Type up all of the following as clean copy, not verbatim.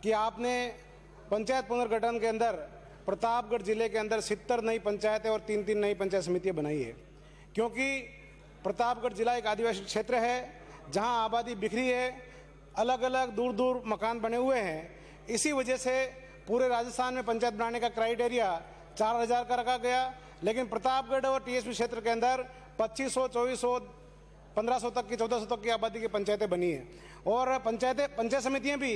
कि आपने पंचायत पुनर्गठन के अंदर प्रतापगढ़ जिले के अंदर 70 नई पंचायतें और 3-3 नई पंचायत समितियां बनाई है, क्योंकि प्रतापगढ़ जिला एक आदिवासी क्षेत्र है जहां आबादी बिखरी है, अलग अलग दूर दूर मकान बने हुए हैं। इसी वजह से पूरे राजस्थान में पंचायत बनाने का क्राइटेरिया 4000 का रखा गया, लेकिन प्रतापगढ़ और टीएसपी क्षेत्र के अंदर 2500, 2400, 1500 तक की, 1400 तक की आबादी की पंचायतें बनी हैं। और पंचायत समितियां भी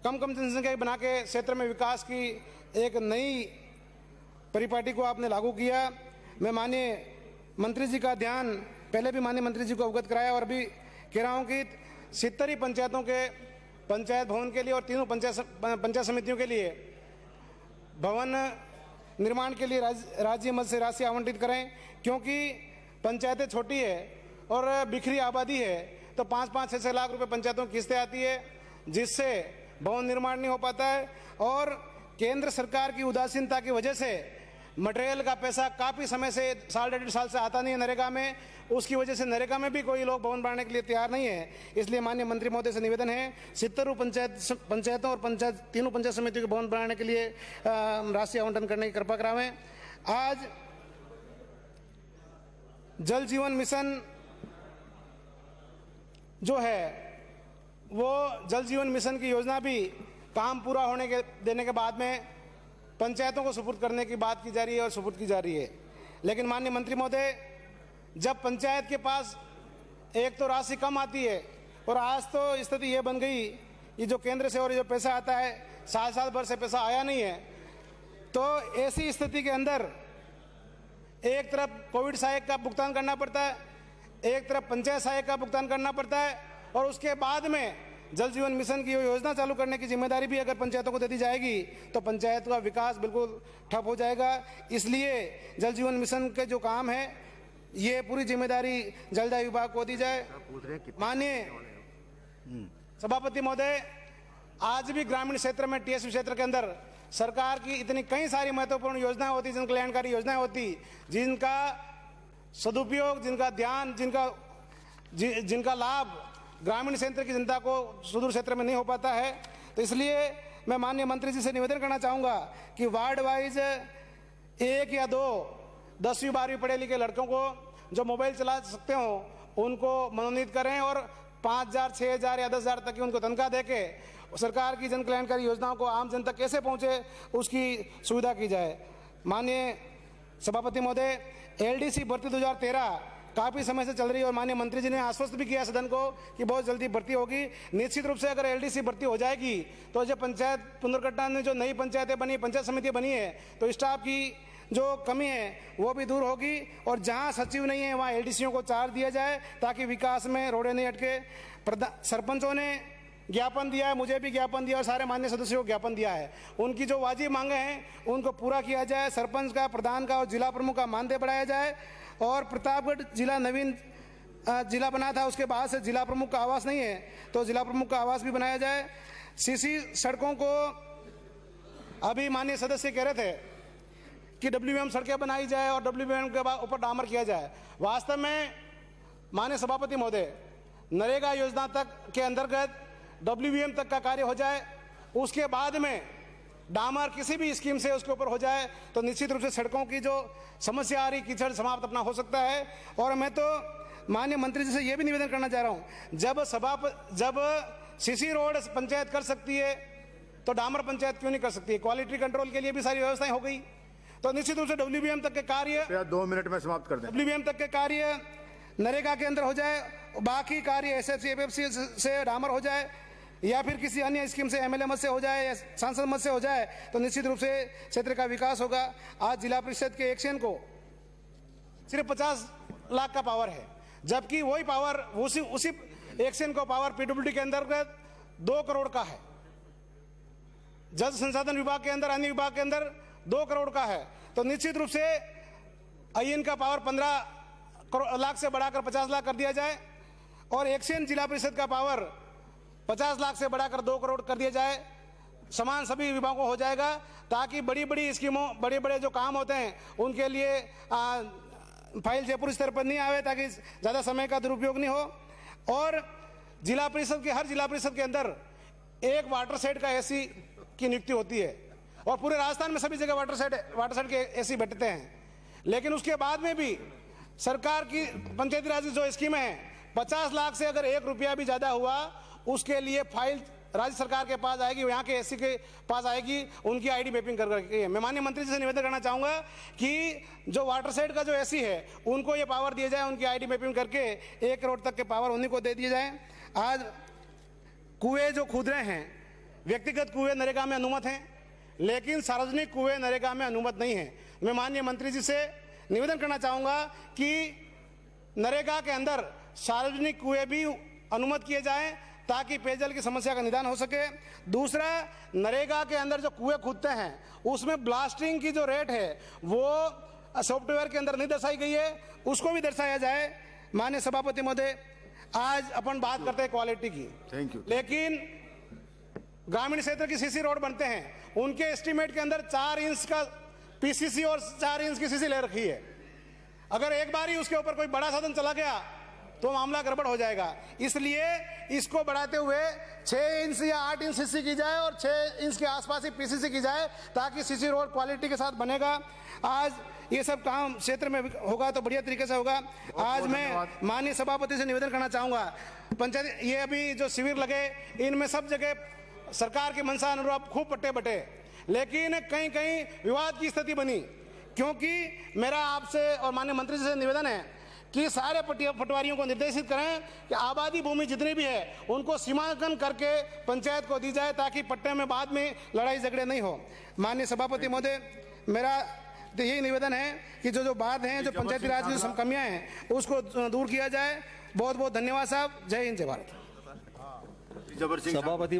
कम जनसंख्या बना के क्षेत्र में विकास की एक नई परिपाटी को आपने लागू किया। मैं माननीय मंत्री जी का ध्यान पहले भी माननीय मंत्री जी को अवगत कराया और अभी कह रहा हूं कि 70 पंचायतों के पंचायत भवन के लिए और तीनों पंचायत समितियों के लिए भवन निर्माण के लिए राज्य मद से राशि आवंटित करें, क्योंकि पंचायतें छोटी है और बिखरी आबादी है, तो 5-5, 6-6 लाख रुपए पंचायतों की किस्तें आती है, जिससे भवन निर्माण नहीं हो पाता है। और केंद्र सरकार की उदासीनता की वजह से मटेरियल का पैसा काफ़ी समय से 1.5 साल से आता नहीं है नरेगा में, उसकी वजह से नरेगा में भी कोई लोग भवन बनाने के लिए तैयार नहीं है। इसलिए माननीय मंत्री महोदय से निवेदन है 70 पंचायतों और तीनों पंचायत समितियों के भवन बनाने के लिए राशि आवंटन करने की कृपा करावें। आज जल जीवन मिशन जो है वो जल जीवन मिशन की योजना भी काम पूरा देने के बाद में पंचायतों को सुपुर्द करने की बात की जा रही है और सुपुर्द की जा रही है। लेकिन माननीय मंत्री महोदय, जब पंचायत के पास एक तो राशि कम आती है और आज तो स्थिति ये बन गई, ये जो केंद्र से और जो पैसा आता है साल भर से पैसा आया नहीं है, तो ऐसी स्थिति के अंदर एक तरफ कोविड सहायक का भुगतान करना पड़ता है, एक तरफ पंचायत सहायक का भुगतान करना पड़ता है, और उसके बाद में जल जीवन मिशन की योजना चालू करने की जिम्मेदारी भी अगर पंचायतों को दे दी जाएगी तो पंचायत का विकास बिल्कुल ठप हो जाएगा। इसलिए जल जीवन मिशन के जो काम है ये पूरी जिम्मेदारी जलदाय विभाग को दी जाए। माननीय सभापति महोदय, आज भी ग्रामीण क्षेत्र में टीएसपी क्षेत्र के अंदर सरकार की इतनी कई सारी महत्वपूर्ण योजनाएं होती, जन कल्याणकारी योजनाएं होती, जिनका सदुपयोग, जिनका ध्यान, जिनका लाभ ग्रामीण क्षेत्र की जनता को सुदूर क्षेत्र में नहीं हो पाता है। तो इसलिए मैं माननीय मंत्री जी से निवेदन करना चाहूँगा कि वार्ड वाइज 1 या 2 10वीं 12वीं पढ़े लिखे लड़कों को जो मोबाइल चला सकते हो उनको मनोनीत करें और 5000, 6000 या 10,000 तक की उनको तनख्वाह देके सरकार की जन कल्याणकारी योजनाओं को आम जनता कैसे पहुँचे उसकी सुविधा की जाए। माननीय सभापति महोदय, एलडीसी भर्ती 2013 काफ़ी समय से चल रही है और माननीय मंत्री जी ने आश्वस्त भी किया सदन को कि बहुत जल्दी भर्ती होगी। निश्चित रूप से अगर एलडीसी भर्ती हो जाएगी तो जो पंचायत पुनर्गठन में जो नई पंचायतें बनी, पंचायत समितियां बनी है, तो स्टाफ की जो कमी है वो भी दूर होगी, और जहां सचिव नहीं है वहां एलडीसीओं को चार्ज दिया जाए ताकि विकास में रोड़े नहीं अटके। सरपंचों ने ज्ञापन दिया है, मुझे भी ज्ञापन दिया और सारे मान्य सदस्यों को ज्ञापन दिया है, उनकी जो वाजिब मांगे हैं उनको पूरा किया जाए। सरपंच का, प्रधान का और जिला प्रमुख का मानदेय बढ़ाया जाए, और प्रतापगढ़ जिला नवीन जिला बना था, उसके बाद से जिला प्रमुख का आवास नहीं है तो जिला प्रमुख का आवास भी बनाया जाए। सीसी सड़कों को अभी माननीय सदस्य कह रहे थे कि डब्ल्यूएम सड़कें बनाई जाए और डब्ल्यूएम के बाद ऊपर डामर किया जाए। वास्तव में माननीय सभापति महोदय, नरेगा योजना तक के अंतर्गत डब्ल्यूएम तक का कार्य हो जाए, उसके बाद में डामर किसी भी स्कीम से उसके ऊपर हो जाए तो निश्चित रूप से सड़कों की जो समस्या आ रही, कीचड़ समाप्त अपना हो सकता है। और मैं तो माननीय मंत्री जी से यह भी निवेदन करना चाह रहा हूं, जब सीसी रोड पंचायत कर सकती है तो डामर पंचायत क्यों नहीं कर सकती है? क्वालिटी कंट्रोल के लिए भी सारी व्यवस्थाएं हो गई, तो निश्चित रूप से डब्ल्यूबीएम तक के कार्य 2 मिनट में समाप्त कर दें। डब्ल्यूबीएम तक के कार्य नरेगा के अंदर हो जाए, बाकी कार्य एसएफसी एफएफसी से डामर हो जाए या फिर किसी अन्य स्कीम से एमएलए मद से हो जाए या सांसद मद से हो जाए तो निश्चित रूप से क्षेत्र का विकास होगा। आज जिला परिषद के एक्शन को सिर्फ 50 लाख का पावर है, जबकि वही पावर उसी एक्शन को पावर पीडब्ल्यूडी के अंतर्गत 2 करोड़ का है, जल संसाधन विभाग के अंदर, अन्य विभाग के अंदर 2 करोड़ का है। तो निश्चित रूप से आईएन का पावर 15 लाख से बढ़ाकर 50 लाख कर दिया जाए और एक्शन जिला परिषद का पावर 50 लाख से बढ़ाकर 2 करोड़ कर दिया जाए। समान सभी विभागों को हो जाएगा ताकि बड़ी बड़ी स्कीमों, बड़े बड़े जो काम होते हैं उनके लिए फाइल जयपुर स्तर पर नहीं आवे, ताकि ज़्यादा समय का दुरुपयोग नहीं हो। और जिला परिषद के हर जिला परिषद के अंदर एक वाटर शेड का एसी की नियुक्ति होती है और पूरे राजस्थान में सभी जगह वाटर शेड के एसी बैठते हैं, लेकिन उसके बाद में भी सरकार की पंचायती राज की जो स्कीमें हैं 50 लाख से अगर 1 रुपया भी ज्यादा हुआ उसके लिए फाइल राज्य सरकार के पास आएगी, यहाँ के एसी के पास आएगी, उनकी आईडी मैपिंग करके। मैं माननीय मंत्री जी से निवेदन करना चाहूंगा कि जो वाटर शेड का जो एसी है उनको ये पावर दिया जाए, उनकी आईडी मैपिंग करके 1 करोड़ तक के पावर उन्हीं को दे दिए जाए। आज कुएं जो खोद रहे हैं, व्यक्तिगत कुएं नरेगा में अनुमत हैं, लेकिन सार्वजनिक कुएं नरेगा में अनुमत नहीं है। मैं माननीय मंत्री जी से निवेदन करना चाहूंगा कि नरेगा के अंदर सार्वजनिक कुएं भी अनुमत किए जाएं ताकि पेयजल की समस्या का निदान हो सके। दूसरा, नरेगा के अंदर जो कुएं खुदते हैं उसमें ब्लास्टिंग की जो रेट है वो सॉफ्टवेयर के अंदर नहीं दर्शाई गई है, उसको भी दर्शाया जाए। माननीय सभापति महोदय, आज अपन बात करते हैं क्वालिटी की, थैंक यू, लेकिन ग्रामीण क्षेत्र की सीसी रोड बनते हैं, उनके एस्टीमेट के अंदर 4 इंच का पीसीसी और 4 इंच की सीसी ले रखी है। अगर एक बार ही उसके ऊपर कोई बड़ा साधन चला गया तो मामला गड़बड़ हो जाएगा। इसलिए इसको बढ़ाते हुए 6 इंच या 8 इंच सीसी की जाए और 6 इंच के आसपास ही पीसीसी की जाए ताकि सीसी रोड क्वालिटी के साथ बनेगा। आज ये सब काम क्षेत्र में होगा तो बढ़िया तरीके से होगा। आज मैं माननीय सभापति से निवेदन करना चाहूंगा, पंचायत ये अभी जो शिविर लगे इनमें सब जगह सरकार की मंशा अनुरूप खूब पट्टे बटे, लेकिन कहीं कहीं विवाद की स्थिति बनी, क्योंकि मेरा आपसे और माननीय मंत्री जी से निवेदन है कि सारे पटवारियों को निर्देशित करें कि आबादी भूमि जितनी भी है उनको सीमांकन करके पंचायत को दी जाए ताकि पट्टे में बाद में लड़ाई झगड़े नहीं हो। माननीय सभापति महोदय, मेरा तो यही निवेदन है कि जो बात है, जो पंचायती राज की जो कमियां हैं उसको दूर किया जाए। बहुत बहुत धन्यवाद साहब। जय हिंद, जय भारत। सभापति